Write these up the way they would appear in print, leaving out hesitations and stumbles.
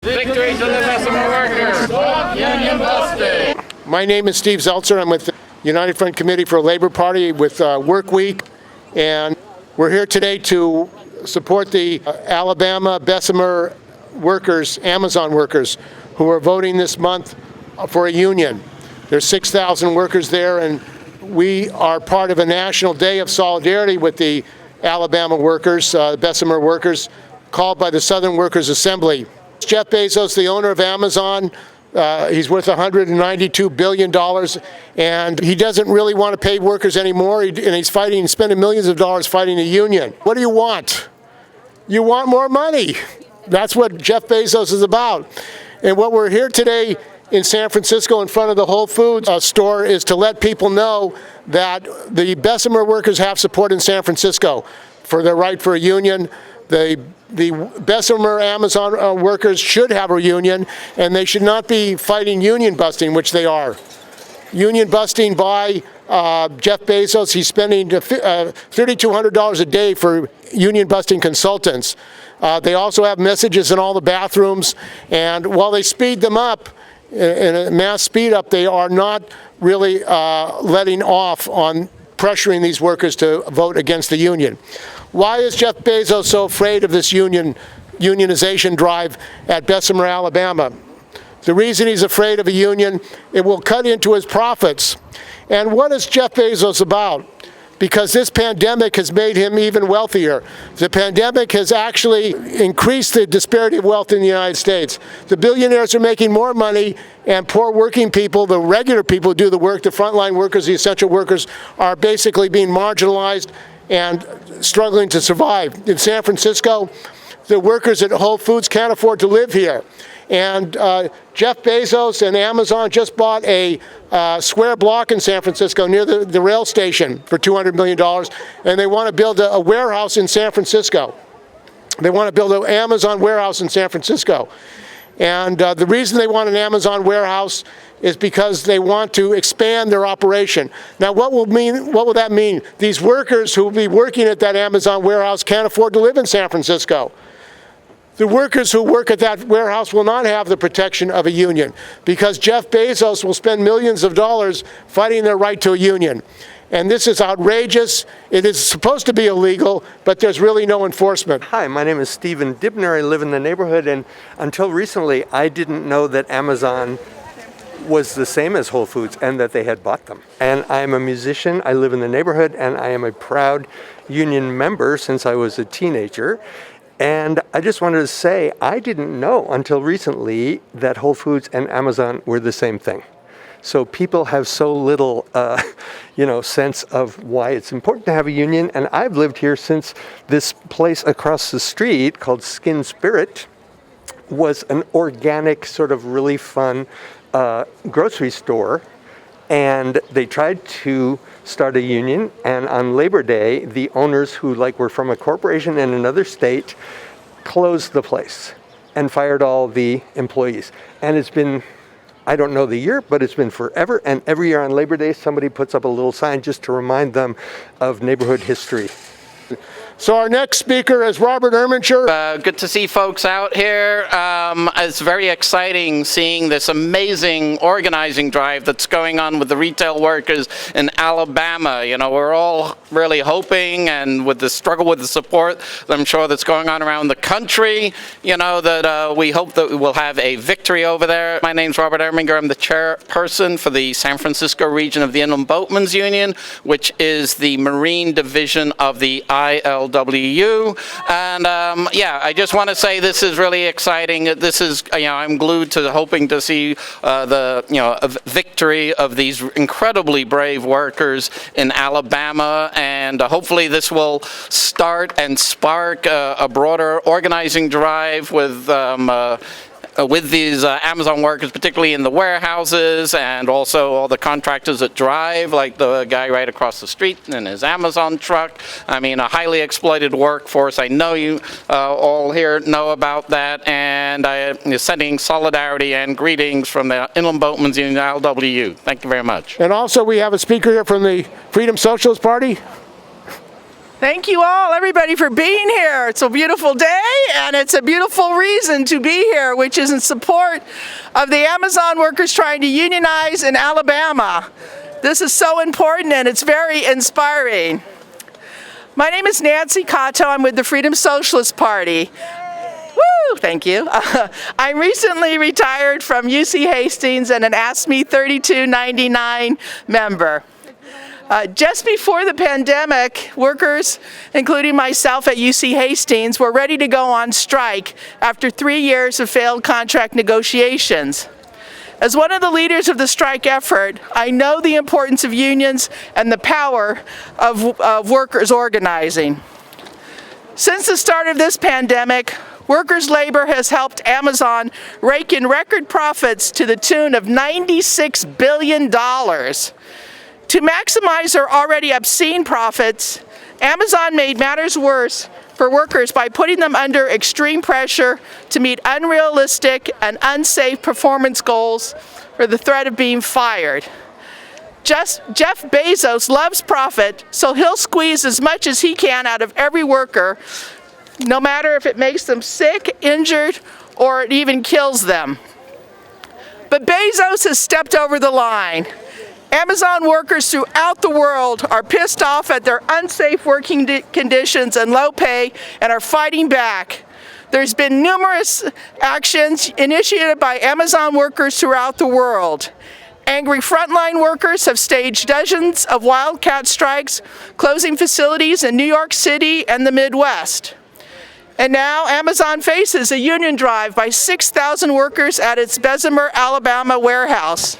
Victory to the Bessemer workers! Stop union busting! My name is Steve Zeltzer. I'm with the United Front Committee for Labor Party with WorkWeek, and we're here today to support the Alabama Bessemer workers, Amazon workers, who are voting this month for a union. There's 6,000 workers there, and we are part of a national day of solidarity with the Alabama workers, Bessemer workers, called by the Southern Workers Assembly. Jeff Bezos, the owner of Amazon, he's worth $192 billion, and he doesn't really want to pay workers anymore, and he's spending millions of dollars fighting a union. What do you want? You want more money. That's what Jeff Bezos is about. And what we're here today in San Francisco in front of the Whole Foods store is to let people know that the Bessemer workers have support in San Francisco for their right for a union. The Bessemer Amazon workers should have a union, and they should not be fighting union busting, which they are. Union busting by Jeff Bezos. He's spending $3,200 a day for union busting consultants. They also have messages in all the bathrooms, and while they speed them up, in a mass speed up, they are not really letting off on pressuring these workers to vote against the union. Why is Jeff Bezos so afraid of this unionization drive at Bessemer, Alabama? The reason he's afraid of a union, it will cut into his profits. And what is Jeff Bezos about? Because this pandemic has made him even wealthier. The pandemic has actually increased the disparity of wealth in the United States. The billionaires are making more money, and poor working people, the regular people who do the work, the frontline workers, the essential workers, are basically being marginalized and struggling to survive. In San Francisco, the workers at Whole Foods can't afford to live here. And Jeff Bezos and Amazon just bought a square block in San Francisco near the rail station for $200 million, and they want to build a warehouse in San Francisco. They want to build an Amazon warehouse in San Francisco. And the reason they want an Amazon warehouse is because they want to expand their operation. Now, what will that mean? These workers who will be working at that Amazon warehouse can't afford to live in San Francisco. The workers who work at that warehouse will not have the protection of a union because Jeff Bezos will spend millions of dollars fighting their right to a union. And this is outrageous. It is supposed to be illegal, but there's really no enforcement. Hi, my name is Stephen Dibner. I live in the neighborhood, and until recently, I didn't know that Amazon was the same as Whole Foods and that they had bought them. And I'm a musician. I live in the neighborhood, and I am a proud union member since I was a teenager. And I just wanted to say, I didn't know until recently that Whole Foods and Amazon were the same thing. So people have so little, sense of why it's important to have a union. And I've lived here since this place across the street called Skin Spirit was an organic, sort of really fun grocery store. And they tried to start a union, and on Labor Day, the owners who were from a corporation in another state closed the place and fired all the employees. And it's been, I don't know the year, but it's been forever. And every year on Labor Day, somebody puts up a little sign just to remind them of neighborhood history. So our next speaker is Robert Erminger. Good to see folks out here. It's very exciting seeing this amazing organizing drive that's going on with the retail workers in Alabama. We're all really hoping, and with the struggle with the support, I'm sure that's going on around the country, that we hope that we'll have a victory over there. My name's Robert Erminger. I'm the chairperson for the San Francisco region of the Inland Boatmen's Union, which is the Marine division of the ILWU. And I just want to say this is really exciting. This is, I'm glued to hoping to see a victory of these incredibly brave workers in Alabama, and hopefully this will start and spark a broader organizing drive with these Amazon workers, particularly in the warehouses, and also all the contractors that drive, like the guy right across the street in his Amazon truck. I mean, a highly exploited workforce. I know you all here know about that, and I'm sending solidarity and greetings from the Inland Boatmen's Union, LWU. Thank you very much. And also we have a speaker here from the Freedom Socialist Party. Thank you all, everybody, for being here. It's a beautiful day, and it's a beautiful reason to be here, which is in support of the Amazon workers trying to unionize in Alabama. This is so important, and it's very inspiring. My name is Nancy Cotto. I'm with the Freedom Socialist Party. Woo! Thank you. I recently retired from UC Hastings and an ASME 3299 member. Just before the pandemic, workers, including myself at UC Hastings, were ready to go on strike after 3 years of failed contract negotiations. As one of the leaders of the strike effort, I know the importance of unions and the power of workers organizing. Since the start of this pandemic, workers' labor has helped Amazon rake in record profits to the tune of $96 billion. To maximize their already obscene profits, Amazon made matters worse for workers by putting them under extreme pressure to meet unrealistic and unsafe performance goals for the threat of being fired. Jeff Bezos loves profit, so he'll squeeze as much as he can out of every worker, no matter if it makes them sick, injured, or it even kills them. But Bezos has stepped over the line. Amazon workers throughout the world are pissed off at their unsafe working conditions and low pay and are fighting back. There's been numerous actions initiated by Amazon workers throughout the world. Angry frontline workers have staged dozens of wildcat strikes, closing facilities in New York City and the Midwest. And now Amazon faces a union drive by 6,000 workers at its Bessemer, Alabama warehouse.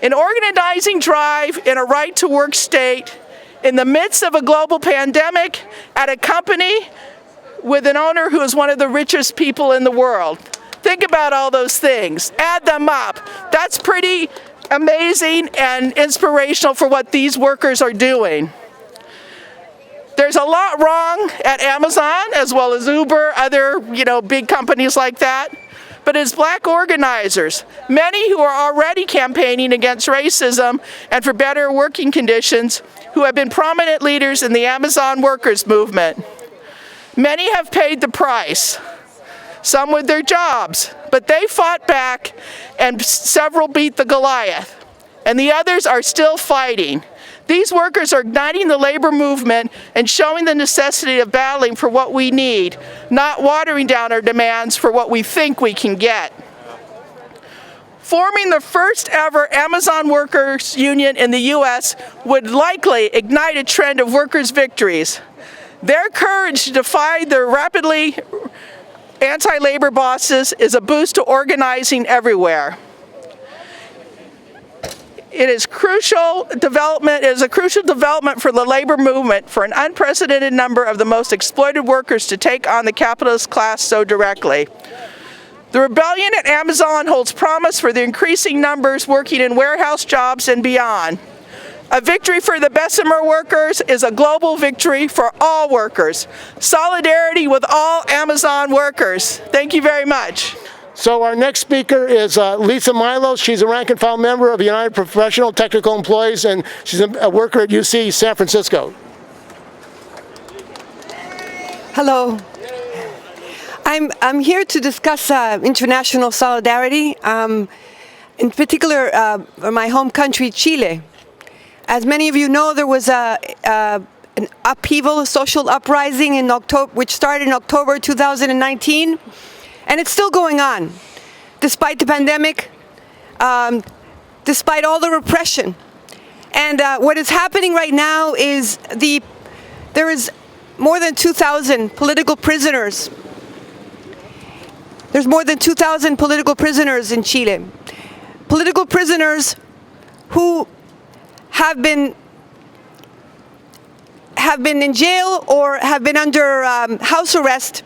An organizing drive in a right-to-work state in the midst of a global pandemic at a company with an owner who is one of the richest people in the world. Think about all those things. Add them up. That's pretty amazing and inspirational for what these workers are doing. There's a lot wrong at Amazon, as well as Uber, other, big companies like that. But as black organizers, many who are already campaigning against racism and for better working conditions, who have been prominent leaders in the Amazon workers movement. Many have paid the price, some with their jobs, but they fought back and several beat the Goliath, and the others are still fighting. These workers are igniting the labor movement and showing the necessity of battling for what we need, not watering down our demands for what we think we can get. Forming the first ever Amazon workers union in the U.S. would likely ignite a trend of workers' victories. Their courage to defy their rapidly anti-labor bosses is a boost to organizing everywhere. It is a crucial development for the labor movement for an unprecedented number of the most exploited workers to take on the capitalist class so directly. The rebellion at Amazon holds promise for the increasing numbers working in warehouse jobs and beyond. A victory for the Bessemer workers is a global victory for all workers. Solidarity with all Amazon workers. Thank you very much. So our next speaker is Lisa Milos. She's a rank and file member of United Professional Technical Employees, and she's a worker at UC San Francisco. Hello. I'm here to discuss international solidarity, in particular my home country, Chile. As many of you know, there was an upheaval, a social uprising in October, which started in October 2019. And it's still going on, despite the pandemic, despite all the repression. And what is happening right now is there is more than 2,000 political prisoners. There's more than 2,000 political prisoners in Chile. Political prisoners who have been in jail or have been under house arrest.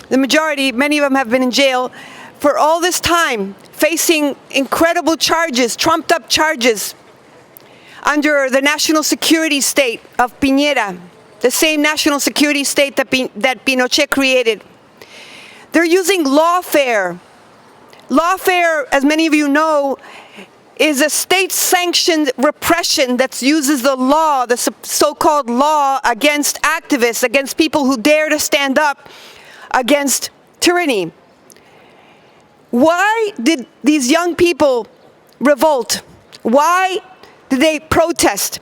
The majority, many of them have been in jail for all this time, facing incredible charges, trumped up charges, under the national security state of Piñera, the same national security state that Pinochet created. They're using lawfare. Lawfare, as many of you know, is a state-sanctioned repression that uses the law, the so-called law, against activists, against people who dare to stand up against tyranny. Why did these young people revolt? Why did they protest?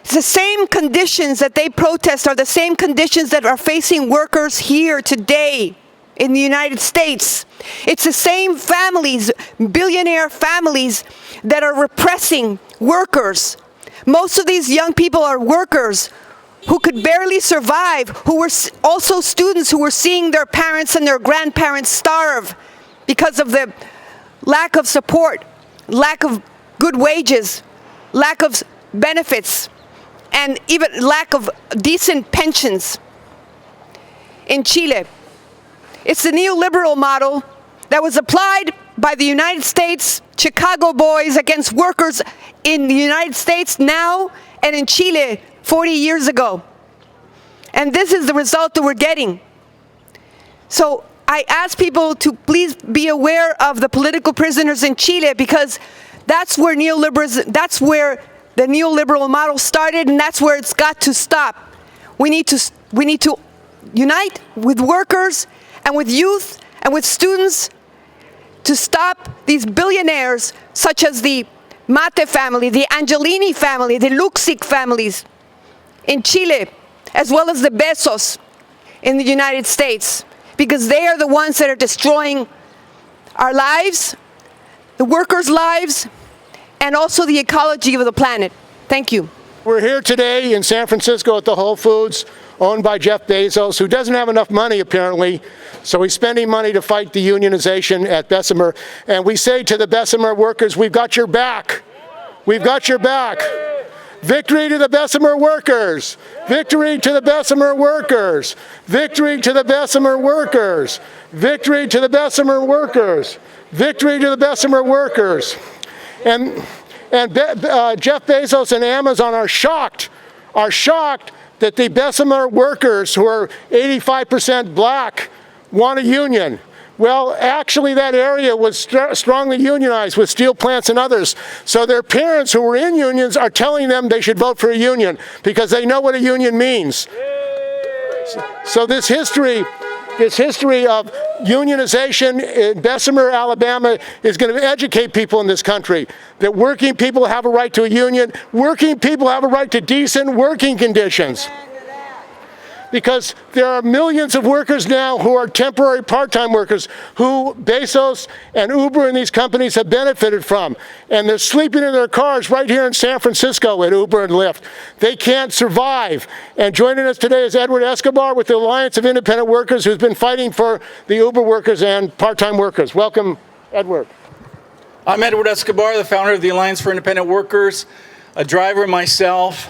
It's the same conditions that they protest are the same conditions that are facing workers here today in the United States. It's the same families, billionaire families, that are repressing workers. Most of these young people are workers who could barely survive, who were also students who were seeing their parents and their grandparents starve because of the lack of support, lack of good wages, lack of benefits, and even lack of decent pensions. In Chile, it's the neoliberal model that was applied by the United States, Chicago boys against workers in the United States now and in Chile 40 years ago. And this is the result that we're getting. So I ask people to please be aware of the political prisoners in Chile, because that's where that's where the neoliberal model started, and that's where it's got to stop. We need to unite with workers and with youth and with students to stop these billionaires such as the Mate family, the Angelini family, the Luxic families in Chile, as well as the Bezos in the United States, because they are the ones that are destroying our lives, the workers' lives, and also the ecology of the planet. Thank you. We're here today in San Francisco at the Whole Foods, owned by Jeff Bezos, who doesn't have enough money apparently, so he's spending money to fight the unionization at Bessemer. And we say to the Bessemer workers, we've got your back. We've got your back. Victory to the Bessemer workers. Victory to the Bessemer workers. Victory to the Bessemer workers. Victory to the Bessemer workers. Victory to the Bessemer workers. And Jeff Bezos and Amazon are shocked that the Bessemer workers, who are 85% black, want a union. Well, actually that area was strongly unionized with steel plants and others. So their parents who were in unions are telling them they should vote for a union because they know what a union means. So this history of unionization in Bessemer, Alabama is going to educate people in this country that working people have a right to a union, working people have a right to decent working conditions. Because there are millions of workers now who are temporary part-time workers who Bezos and Uber and these companies have benefited from. And they're sleeping in their cars right here in San Francisco at Uber and Lyft. They can't survive. And joining us today is Edward Escobar with the Alliance of Independent Workers, who's been fighting for the Uber workers and part-time workers. Welcome, Edward. I'm Edward Escobar, the founder of the Alliance for Independent Workers, a driver myself.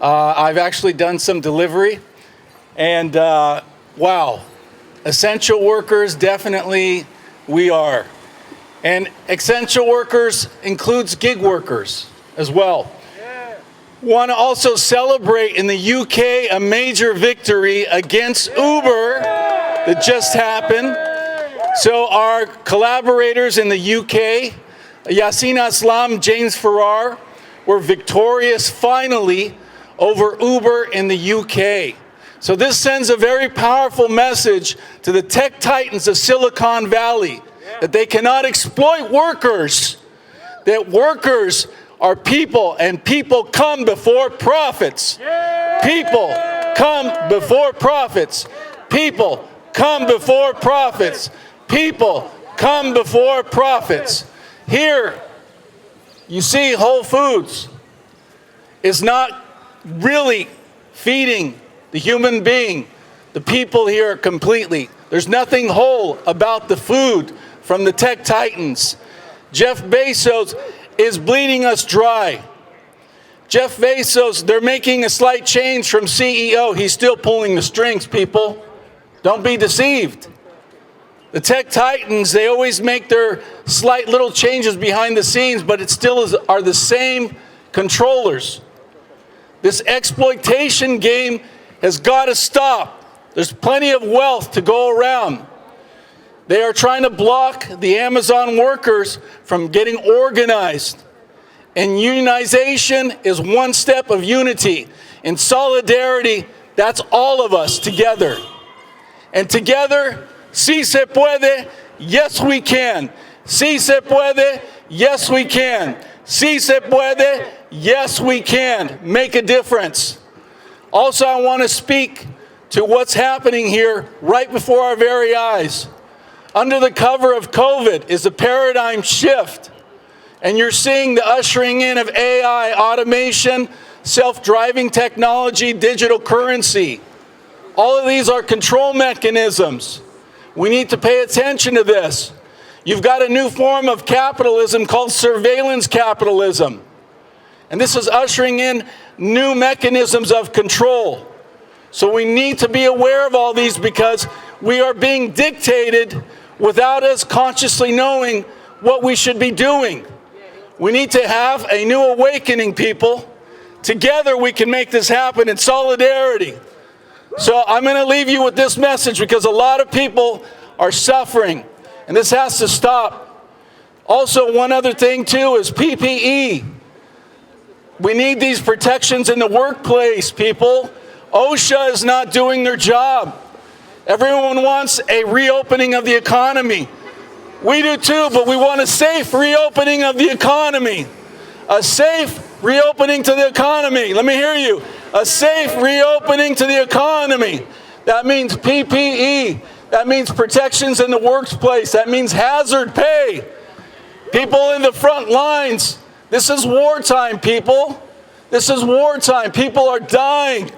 I've actually done some delivery. And wow, essential workers, definitely we are. And essential workers includes gig workers as well. Want to also celebrate in the UK a major victory against Uber that just happened. So our collaborators in the UK, Yassine Aslam, James Farrar, were victorious finally over Uber in the UK. So this sends a very powerful message to the tech titans of Silicon Valley that they cannot exploit workers, that workers are people and people come before profits. People come before profits. People come before profits. People come before profits. Here, you see Whole Foods is not really feeding the human being, the people here completely. There's nothing whole about the food from the tech titans. Jeff Bezos is bleeding us dry. Jeff Bezos, they're making a slight change from CEO. He's still pulling the strings, people. Don't be deceived. The tech titans, they always make their slight little changes behind the scenes, but it still are the same controllers. This exploitation game has got to stop. There's plenty of wealth to go around. They are trying to block the Amazon workers from getting organized. And unionization is one step of unity. In solidarity, that's all of us together. And together, si se puede, yes we can. Si se puede, yes we can. Si se puede, yes we can. Make a difference. Also, I want to speak to what's happening here right before our very eyes. Under the cover of COVID is a paradigm shift. And you're seeing the ushering in of AI, automation, self-driving technology, digital currency. All of these are control mechanisms. We need to pay attention to this. You've got a new form of capitalism called surveillance capitalism. And this is ushering in new mechanisms of control. So we need to be aware of all these because we are being dictated without us consciously knowing what we should be doing. We need to have a new awakening, people. Together we can make this happen in solidarity. So I'm going to leave you with this message because a lot of people are suffering, and this has to stop. Also, one other thing too is PPE. We need these protections in the workplace, people. OSHA is not doing their job. Everyone wants a reopening of the economy. We do too, but we want a safe reopening of the economy. A safe reopening to the economy. Let me hear you. A safe reopening to the economy. That means PPE. That means protections in the workplace. That means hazard pay. People in the front lines. This is wartime, people. This is wartime. People are dying.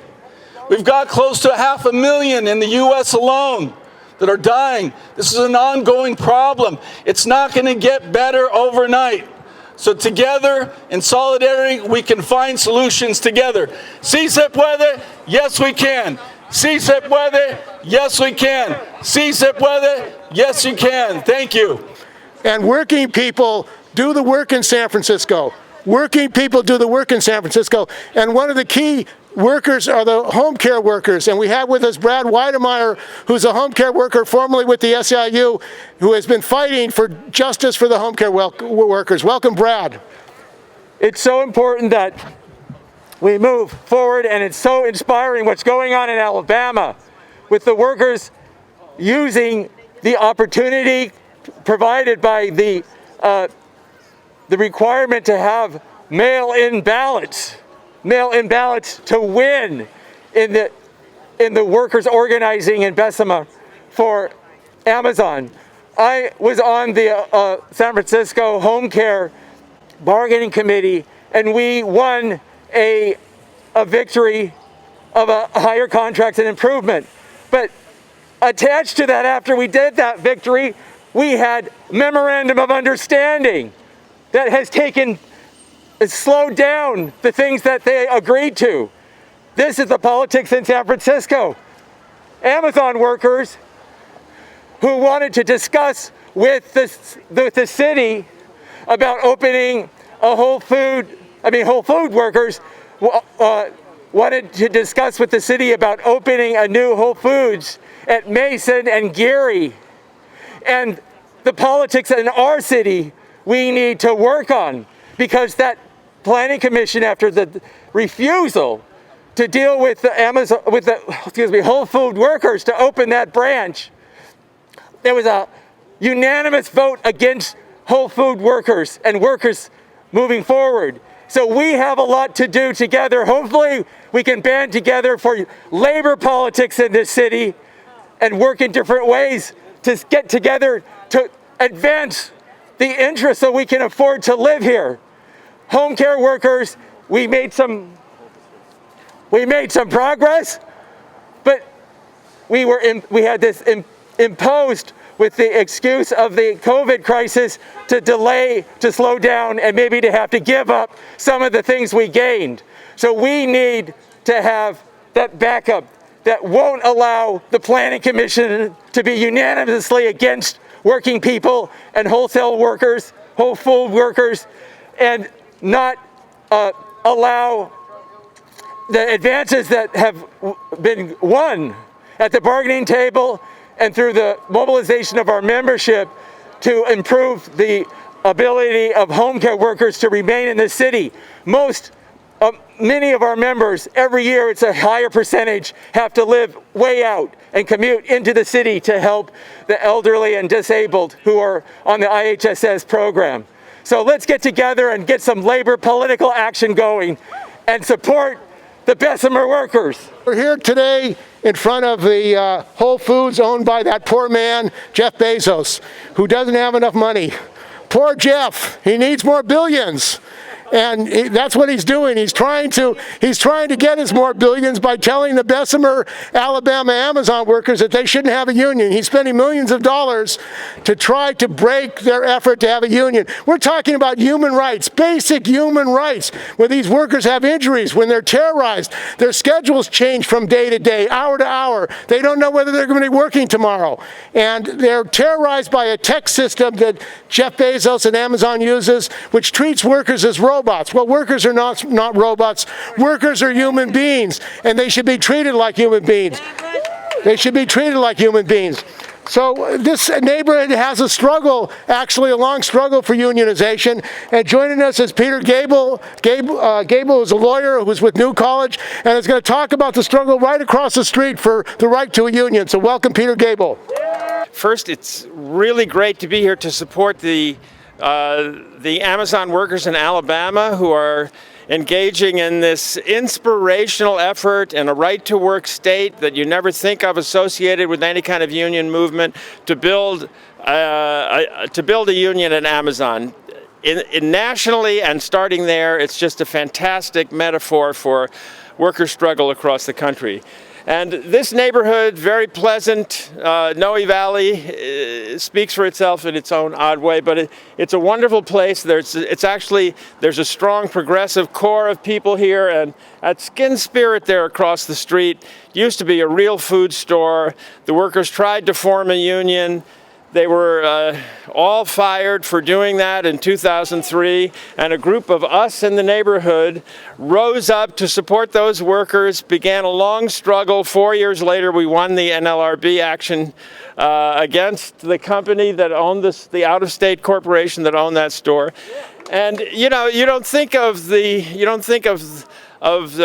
We've got close to 500,000 in the U.S. alone that are dying. This is an ongoing problem. It's not going to get better overnight. So together, in solidarity, we can find solutions together. Si se puede, yes we can. Si se puede, yes we can. Si se puede, yes you can. Thank you. And working people do the work in San Francisco. Working people do the work in San Francisco. And one of the key workers are the home care workers. And we have with us Brad Weidemeyer, who's a home care worker formerly with the SEIU, who has been fighting for justice for the home care workers. Welcome, Brad. It's so important that we move forward, and it's so inspiring what's going on in Alabama with the workers using the opportunity provided by the requirement to have mail-in ballots to win in the workers organizing in Bessemer for Amazon. I was on the San Francisco Home Care Bargaining Committee, and we won a victory of a higher contract and improvement. But attached to that, after we did that victory, we had memorandum of understanding that has slowed down the things that they agreed to. This is the politics in San Francisco. Amazon workers who wanted to discuss with the city about opening a Whole Food workers wanted to discuss with the city about opening a new Whole Foods at Mason and Geary. And the politics in our city we need to work on, because that planning commission, after the refusal to deal with the Whole Food workers to open that branch, there was a unanimous vote against Whole Food workers and workers moving forward. So we have a lot to do together. Hopefully we can band together for labor politics in this city and work in different ways to get together to advance the interest so we can afford to live here. Home care workers, we made some progress, but we had this imposed with the excuse of the COVID crisis to delay, to slow down, and maybe to have to give up some of the things we gained. So we need to have that backup that won't allow the Planning Commission to be unanimously against working people and wholesale workers, Whole Food workers, and not allow the advances that have been won at the bargaining table and through the mobilization of our membership to improve the ability of home care workers to remain in the city. Many of our members, every year it's a higher percentage, have to live way out and commute into the city to help the elderly and disabled who are on the IHSS program. So let's get together and get some labor political action going and support the Bessemer workers. We're here today in front of the Whole Foods owned by that poor man, Jeff Bezos, who doesn't have enough money. Poor Jeff, he needs more billions. And that's what he's doing. He's trying to get his more billions by telling the Bessemer, Alabama Amazon workers that they shouldn't have a union. He's spending millions of dollars to try to break their effort to have a union. We're talking about human rights, basic human rights, where these workers have injuries, when they're terrorized, their schedules change from day to day, hour to hour. They don't know whether they're going to be working tomorrow. And they're terrorized by a tech system that Jeff Bezos and Amazon uses, which treats workers as robots. Well, workers are not robots. Workers are human beings, and they should be treated like human beings. They should be treated like human beings. So this neighborhood has a struggle, actually a long struggle for unionization. And joining us is Peter Gable. Gable is a lawyer who was with New College and is going to talk about the struggle right across the street for the right to a union. So welcome, Peter Gable. First, it's really great to be here to support the Amazon workers in Alabama who are engaging in this inspirational effort in a right-to-work state that you never think of associated with any kind of union movement to build a union at Amazon. Nationally and starting there, it's just a fantastic metaphor for worker struggle across the country. And this neighborhood, very pleasant, Noe Valley, speaks for itself in its own odd way, but it's a wonderful place. There's a strong progressive core of people here, and at Skin Spirit there across the street used to be a real food store. The workers tried to form a union. They were all fired for doing that in 2003, and a group of us in the neighborhood rose up to support those workers, began a long struggle. 4 years later, we won the NLRB action against the company that owned the out-of-state corporation that owned that store. And you don't think of the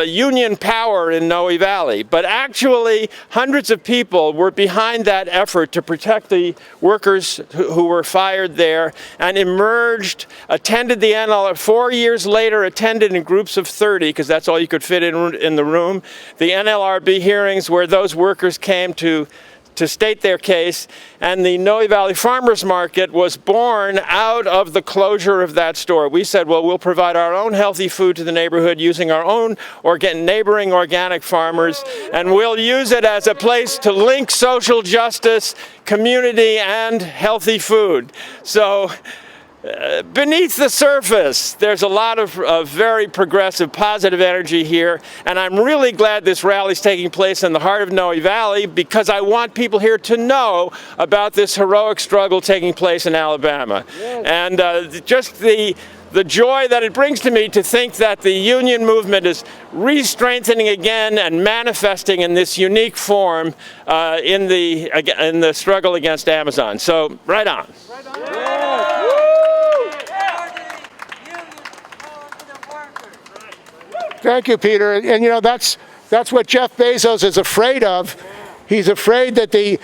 union power in Noe Valley, but actually hundreds of people were behind that effort to protect the workers who were fired there and emerged, attended the NLRB, 4 years later attended in groups of 30, because that's all you could fit in the room, the NLRB hearings where those workers came to state their case, and the Noe Valley Farmers Market was born out of the closure of that store. We said, well, we'll provide our own healthy food to the neighborhood using our own neighboring organic farmers, and we'll use it as a place to link social justice, community, and healthy food. So beneath the surface, there's a lot of very progressive, positive energy here, and I'm really glad this rally's taking place in the heart of Noe Valley because I want people here to know about this heroic struggle taking place in Alabama. Yes. And just the joy that it brings to me to think that the union movement is re-strengthening again and manifesting in this unique form in the struggle against Amazon. So, right on. Right on. Yeah. Thank you, Peter. And that's what Jeff Bezos is afraid of. He's afraid that the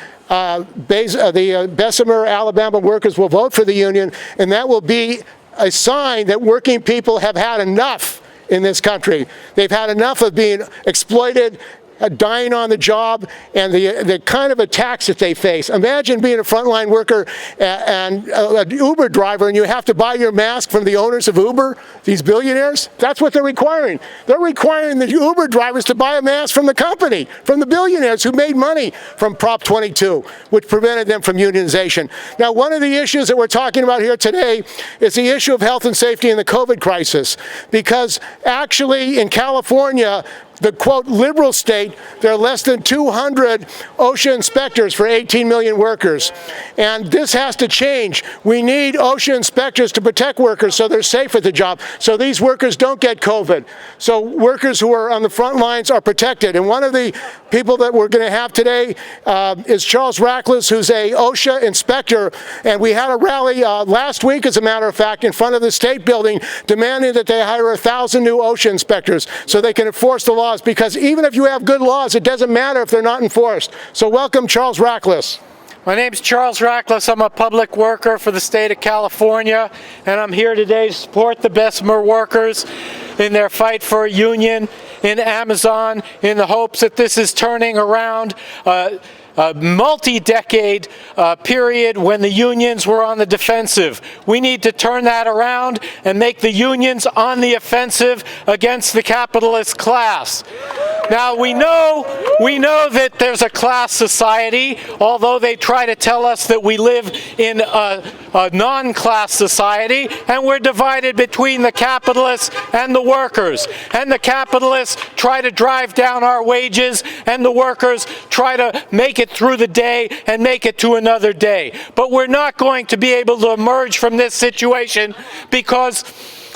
Bessemer, Alabama workers will vote for the union, and that will be a sign that working people have had enough in this country. They've had enough of being exploited, dying on the job, and the kind of attacks that they face. Imagine being a frontline worker and an Uber driver, and you have to buy your mask from the owners of Uber, these billionaires. That's what they're requiring. They're requiring the Uber drivers to buy a mask from the company, from the billionaires who made money from Prop 22, which prevented them from unionization. Now, one of the issues that we're talking about here today is the issue of health and safety in the COVID crisis, because actually in California, the, quote, liberal state, there are less than 200 OSHA inspectors for 18 million workers. And this has to change. We need OSHA inspectors to protect workers so they're safe at the job, so these workers don't get COVID, so workers who are on the front lines are protected. And one of the people that we're going to have today is Charles Rackless, who's a OSHA inspector. And we had a rally last week, as a matter of fact, in front of the State Building, demanding that they hire 1,000 new OSHA inspectors so they can enforce the laws, because even if you have good laws, it doesn't matter if they're not enforced. So welcome, Charles Rackless. My name's Charles Rackless. I'm a public worker for the state of California, and I'm here today to support the Bessemer workers in their fight for a union in Amazon, in the hopes that this is turning around a multi-decade period when the unions were on the defensive. We need to turn that around and make the unions on the offensive against the capitalist class. Now, we know that there's a class society, although they try to tell us that we live in a non-class society, and we're divided between the capitalists and the workers. And the capitalists try to drive down our wages, and the workers try to make it through the day and make it to another day. But we're not going to be able to emerge from this situation because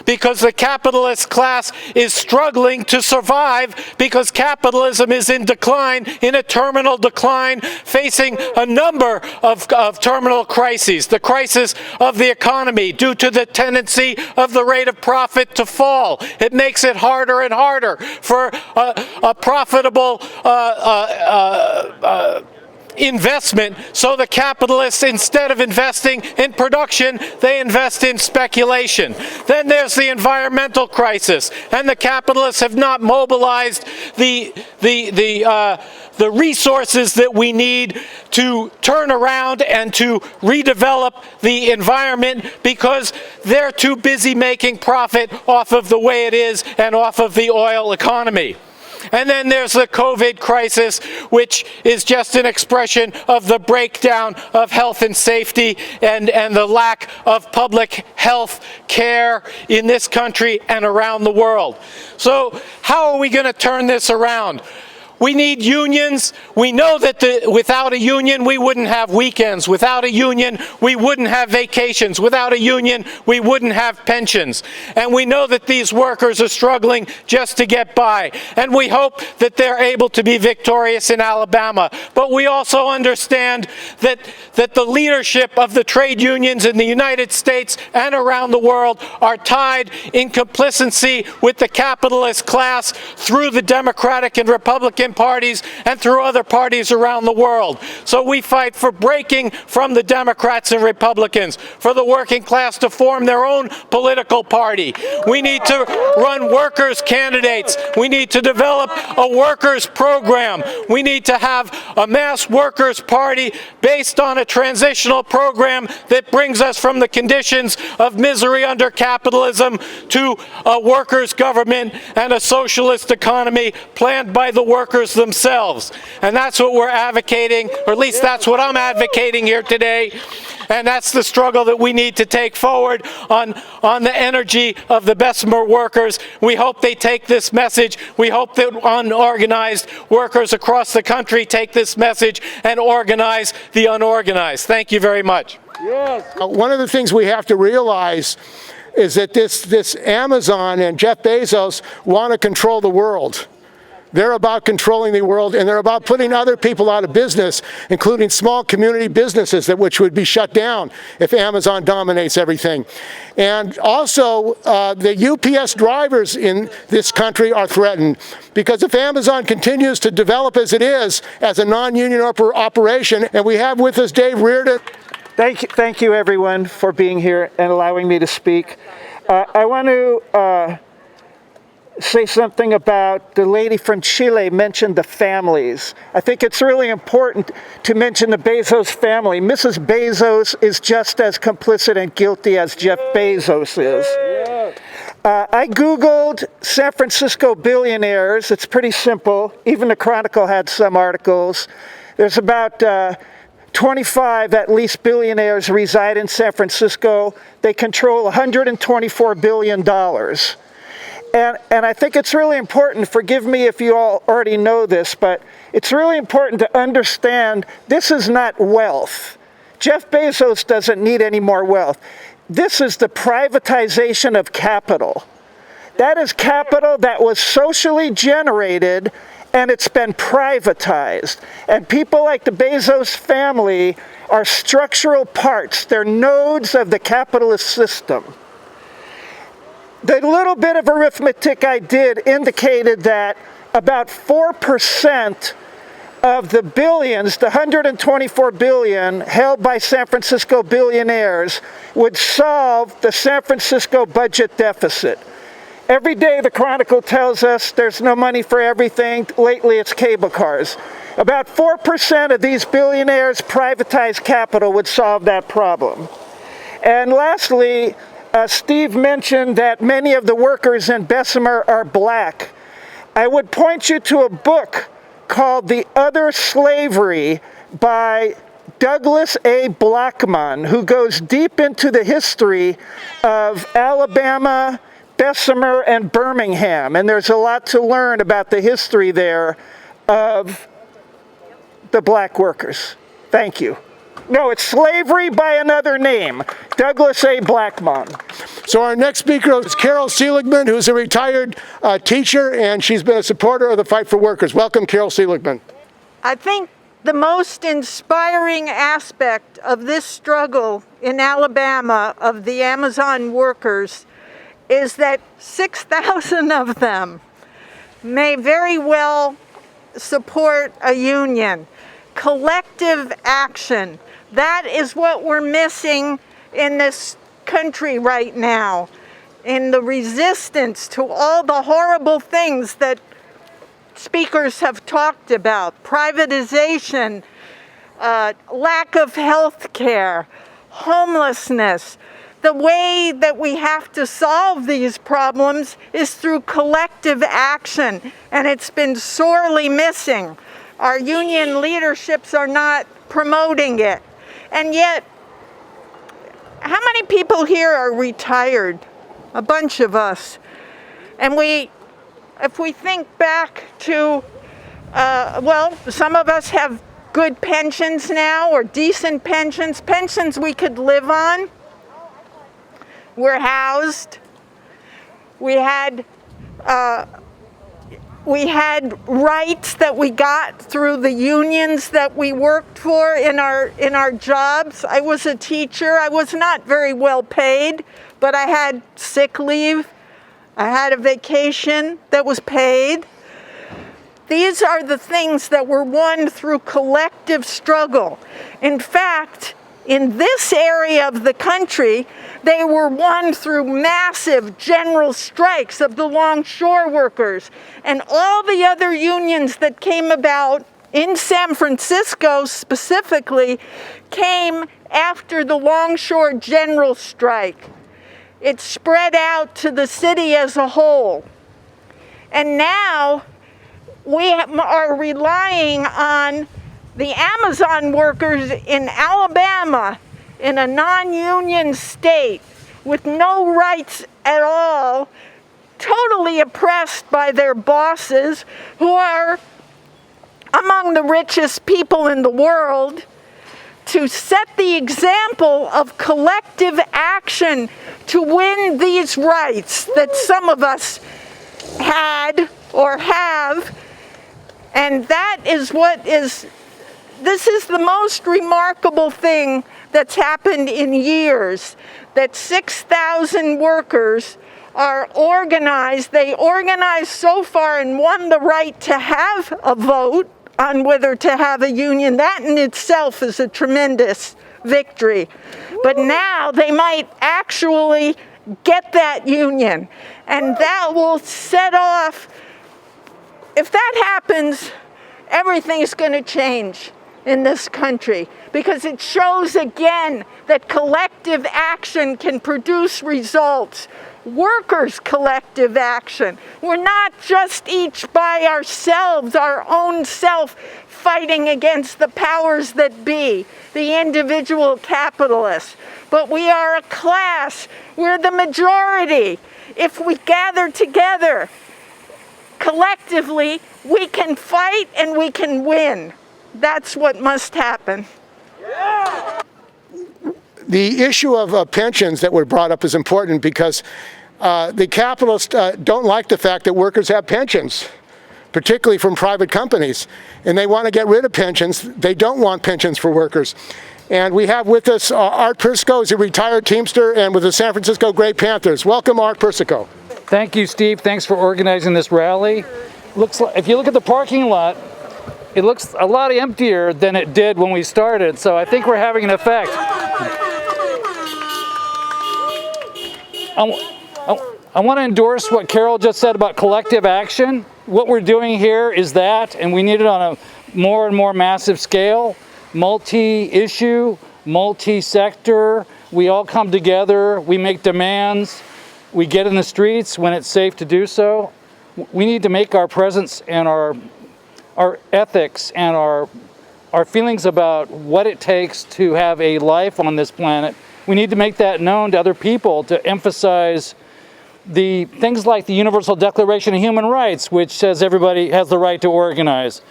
the capitalist class is struggling to survive, because capitalism is in decline, in a terminal decline, facing a number of terminal crises. The crisis of the economy due to the tendency of the rate of profit to fall. It makes it harder and harder for a profitable investment, so the capitalists, instead of investing in production, they invest in speculation. Then there's the environmental crisis, and the capitalists have not mobilized the resources that we need to turn around and to redevelop the environment, because they're too busy making profit off of the way it is and off of the oil economy. And then there's the COVID crisis, which is just an expression of the breakdown of health and safety and the lack of public health care in this country and around the world. So how are we going to turn this around? We need unions. We know that without a union, we wouldn't have weekends. Without a union, we wouldn't have vacations. Without a union, we wouldn't have pensions. And we know that these workers are struggling just to get by. And we hope that they're able to be victorious in Alabama. But we also understand that the leadership of the trade unions in the United States and around the world are tied in complicity with the capitalist class through the Democratic and Republican parties and through other parties around the world. So we fight for breaking from the Democrats and Republicans, for the working class to form their own political party. We need to run workers' candidates. We need to develop a workers' program. We need to have a mass workers' party based on a transitional program that brings us from the conditions of misery under capitalism to a workers' government and a socialist economy planned by the workers themselves. And that's what we're advocating, or at least that's what I'm advocating here today. And that's the struggle that we need to take forward on the energy of the Bessemer workers. We hope they take this message. We hope that unorganized workers across the country take this message and organize the unorganized. Thank you very much. Yes. One of the things we have to realize is that this Amazon and Jeff Bezos want to control the world. They're about controlling the world, and they're about putting other people out of business, including small community businesses which would be shut down if Amazon dominates everything. And also, the UPS drivers in this country are threatened, because if Amazon continues to develop as it is, as a non-union operation, and we have with us Dave Reardon. Thank you everyone for being here and allowing me to speak. I want to say something about the lady from Chile mentioned the families. I think it's really important to mention the Bezos family. Mrs. Bezos is just as complicit and guilty as Jeff Bezos is. I Googled San Francisco billionaires. It's pretty simple. Even the Chronicle had some articles. There's about 25 at least billionaires reside in San Francisco. They control $124 billion. And I think it's really important, forgive me if you all already know this, but it's really important to understand this is not wealth. Jeff Bezos doesn't need any more wealth. This is the privatization of capital. That is capital that was socially generated and it's been privatized. And people like the Bezos family are structural parts. They're nodes of the capitalist system. The little bit of arithmetic I did indicated that about 4% of the billions, the 124 billion held by San Francisco billionaires, would solve the San Francisco budget deficit. Every day the Chronicle tells us there's no money for everything. Lately it's cable cars. About 4% of these billionaires' privatized capital would solve that problem. And lastly, Steve mentioned that many of the workers in Bessemer are black. I would point you to a book called The Other Slavery by Douglas A. Blackman, who goes deep into the history of Alabama, Bessemer, and Birmingham. And there's a lot to learn about the history there of the black workers. Thank you. No, it's Slavery by Another Name, Douglas A. Blackman. So our next speaker is Carol Seligman, who's a retired teacher, and she's been a supporter of the fight for workers. Welcome, Carol Seligman. I think the most inspiring aspect of this struggle in Alabama of the Amazon workers is that 6,000 of them may very well support a union. Collective action. That is what we're missing in this country right now, in the resistance to all the horrible things that speakers have talked about. Privatization, lack of health care, homelessness. The way that we have to solve these problems is through collective action, and it's been sorely missing. Our union leaderships are not promoting it. And yet, how many people here are retired? A bunch of us. And if we think back to, well, some of us have good pensions now, or decent pensions we could live on. We're housed. We had rights that we got through the unions that we worked for in our jobs. I was a teacher. I was not very well paid, but I had sick leave. I had a vacation that was paid. These are the things that were won through collective struggle. In fact, in this area of the country, they were won through massive general strikes of the longshore workers. And all the other unions that came about in San Francisco specifically came after the longshore general strike. It spread out to the city as a whole. And now we are relying on the Amazon workers in Alabama, in a non-union state, with no rights at all, totally oppressed by their bosses, who are among the richest people in the world, to set the example of collective action to win these rights that some of us had or have. And that is this is the most remarkable thing that's happened in years, that 6,000 workers are organized. They organized so far and won the right to have a vote on whether to have a union. That in itself is a tremendous victory. But now they might actually get that union, and that will set off, if that happens, everything is going to change in this country, because it shows again that collective action can produce results. Workers' collective action. We're not just each by ourselves, our own self, fighting against the powers that be, the individual capitalists, but we are a class. We're the majority. if we gather together collectively, we can fight and we can win. That's what must happen. The issue of pensions that were brought up is important because the capitalists don't like the fact that workers have pensions, particularly from private companies, and they want to get rid of pensions. They don't want pensions for workers. And we have with us Art Persico, who's a retired Teamster and with the San Francisco Great Panthers. Welcome, Art Persico. Thank you, Steve. Thanks for organizing this rally. Looks like, if you look at the parking lot, it looks a lot emptier than it did when we started, so I think we're having an effect. I want to endorse what Carol just said about collective action. What we're doing here is that, and we need it on a more and more massive scale, multi-issue, multi-sector. We all come together, we make demands, we get in the streets when it's safe to do so. We need to make our presence and our ethics and our feelings about what it takes to have a life on this planet. We need to make that known to other people, to emphasize the things like the Universal Declaration of Human Rights, which says everybody has the right to organize.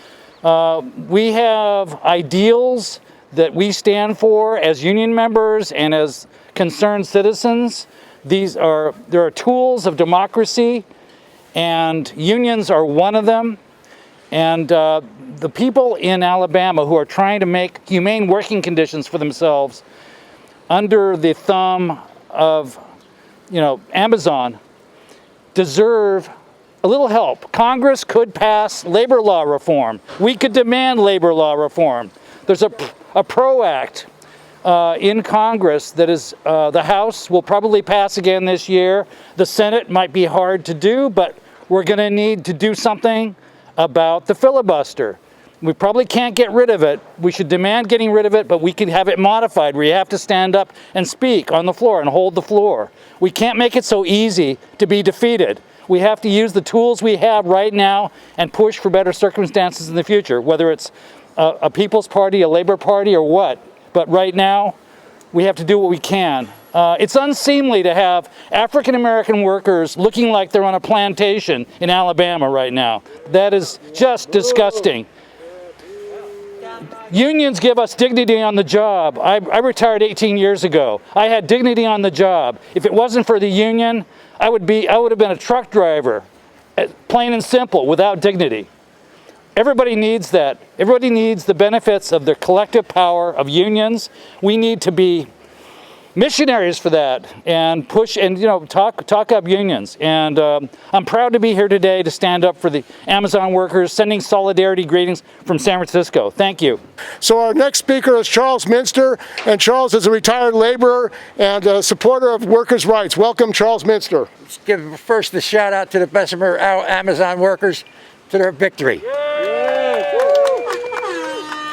We have ideals that we stand for as union members and as concerned citizens. There are tools of democracy, and unions are one of them. And the people in Alabama who are trying to make humane working conditions for themselves under the thumb of, Amazon deserve a little help. Congress could pass labor law reform. We could demand labor law reform. There's a PRO Act in Congress that is, the House will probably pass again this year. The Senate might be hard to do, but we're going to need to do something about the filibuster. We probably can't get rid of it. We should demand getting rid of it, but we can have it modified where you have to stand up and speak on the floor and hold the floor. We can't make it so easy to be defeated. We have to use the tools we have right now and push for better circumstances in the future, whether it's a People's Party, a Labor Party, or what. But right now, we have to do what we can. It's unseemly to have African American workers looking like they're on a plantation in Alabama right now. That is just disgusting. Unions give us dignity on the job. I retired 18 years ago. I had dignity on the job. If it wasn't for the union, I would have been a truck driver, plain and simple, without dignity. Everybody needs that. Everybody needs the benefits of the collective power of unions. We need to be missionaries for that and push and talk up unions. And I'm proud to be here today to stand up for the Amazon workers, sending solidarity greetings from San Francisco. Thank you. So our next speaker is Charles Minster, and Charles is a retired laborer and a supporter of workers' rights. Welcome, Charles Minster. Let's give first the shout out to the Bessemer Amazon workers to their victory.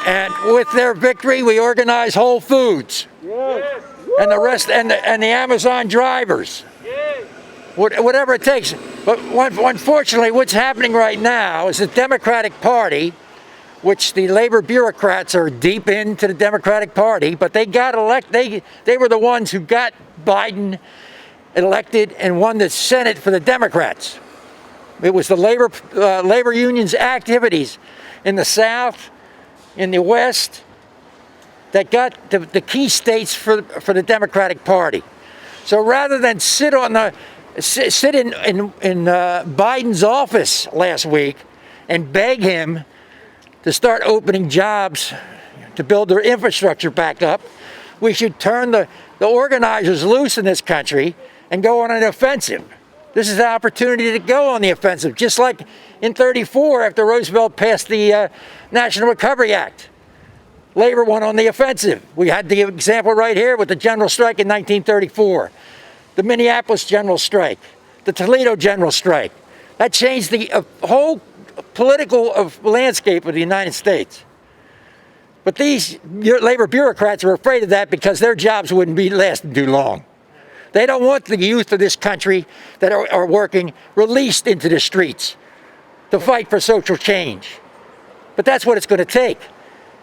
And with their victory, we organize Whole Foods. And the rest, and the Amazon drivers, whatever it takes. But unfortunately, what's happening right now is the Democratic Party, which the labor bureaucrats are deep into the Democratic Party, but they got elected. They were the ones who got Biden elected and won the Senate for the Democrats. It was the labor unions' activities in the South, in the West, that got the key states for the Democratic Party. So rather than sit in Biden's office last week and beg him to start opening jobs to build their infrastructure back up, we should turn the organizers loose in this country and go on an offensive. This is an opportunity to go on the offensive, just like in '34 after Roosevelt passed the National Recovery Act. Labor went on the offensive. We had the example right here with the general strike in 1934, the Minneapolis general strike, the Toledo general strike. That changed the whole political landscape of the United States. But these labor bureaucrats are afraid of that because their jobs wouldn't be lasting too long. They don't want the youth of this country that are working released into the streets to fight for social change. But that's what it's going to take.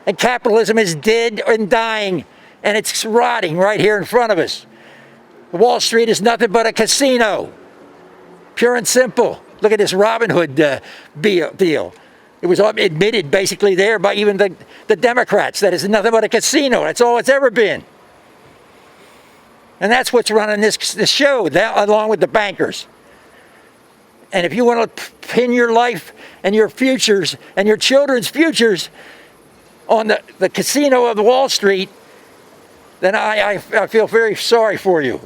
And capitalism is dead and dying, and it's rotting right here in front of us. Wall Street is nothing but a casino. Pure and simple. Look at this Robin Hood deal. It was admitted basically there by even the Democrats that it's nothing but a casino. That's all it's ever been. And that's what's running this show, along with the bankers. And if you want to pin your life and your futures and your children's futures on the casino of Wall Street, then I feel very sorry for you.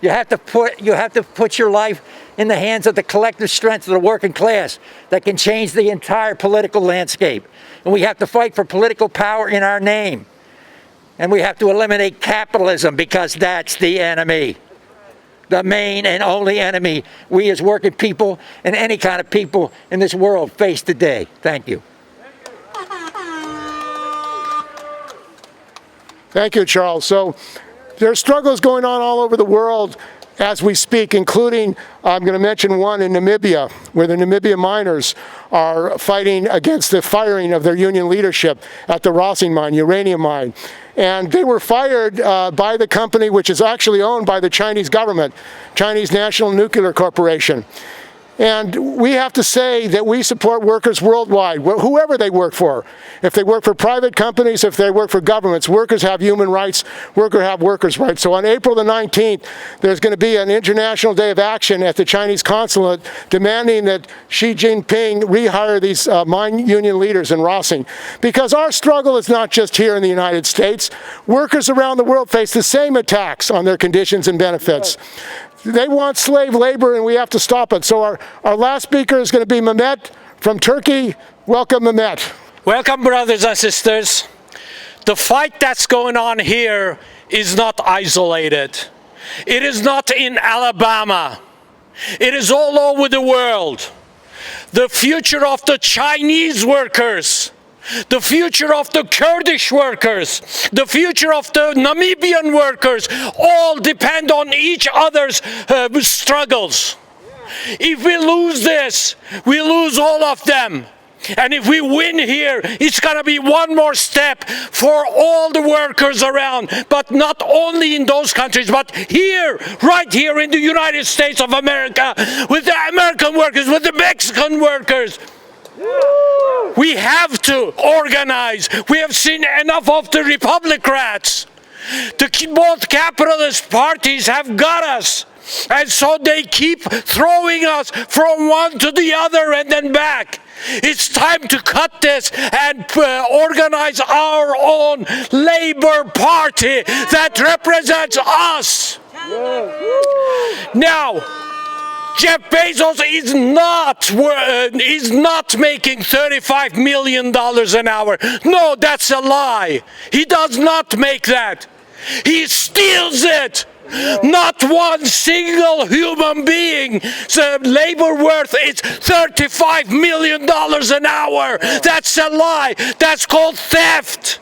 You have to put your life in the hands of the collective strength of the working class that can change the entire political landscape. And we have to fight for political power in our name. And we have to eliminate capitalism because that's the enemy. The main and only enemy we as working people and any kind of people in this world face today. Thank you. Thank you, Charles. So there are struggles going on all over the world as we speak, including, I'm going to mention one in Namibia, where the Namibia miners are fighting against the firing of their union leadership at the Rossing mine, uranium mine. And they were fired by the company which is actually owned by the Chinese government, Chinese National Nuclear Corporation. And we have to say that we support workers worldwide, whoever they work for. If they work for private companies, if they work for governments, workers have human rights, workers have workers' rights. So on April the 19th, there's going to be an International Day of Action at the Chinese consulate demanding that Xi Jinping rehire these mine union leaders in Rossing. Because our struggle is not just here in the United States. Workers around the world face the same attacks on their conditions and benefits. They want slave labor, and we have to stop it. So our last speaker is going to be Mehmet from Turkey. Welcome, Mehmet. Welcome, brothers and sisters. The fight that's going on here is not isolated. It is not in Alabama. It is all over the world. The future of the Chinese workers, the future of the Kurdish workers, the future of the Namibian workers, all depend on each other's struggles. If we lose this, we lose all of them. And if we win here, it's going to be one more step for all the workers around, but not only in those countries, but here, right here in the United States of America, with the American workers, with the Mexican workers. We have to organize. We have seen enough of the Republicrats. Both capitalist parties have got us. And so they keep throwing us from one to the other and then back. It's time to cut this and organize our own labor party that represents us. Now, Jeff Bezos is not making $35 million an hour. No, that's a lie. He does not make that. He steals it. Not one single human being's labor worth is $35 million an hour. That's a lie. That's called theft.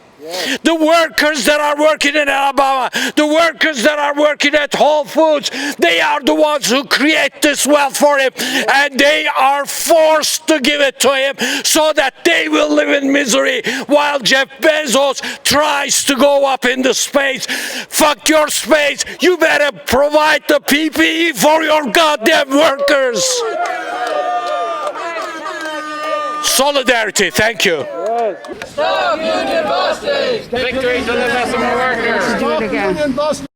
The workers that are working in Alabama, the workers that are working at Whole Foods, they are the ones who create this wealth for him, and they are forced to give it to him so that they will live in misery while Jeff Bezos tries to go up into space. Fuck your space. You better provide the PPE for your goddamn workers. Solidarity, thank you. Stop union busting! Victory to the Bessemer workers! Stop union busting!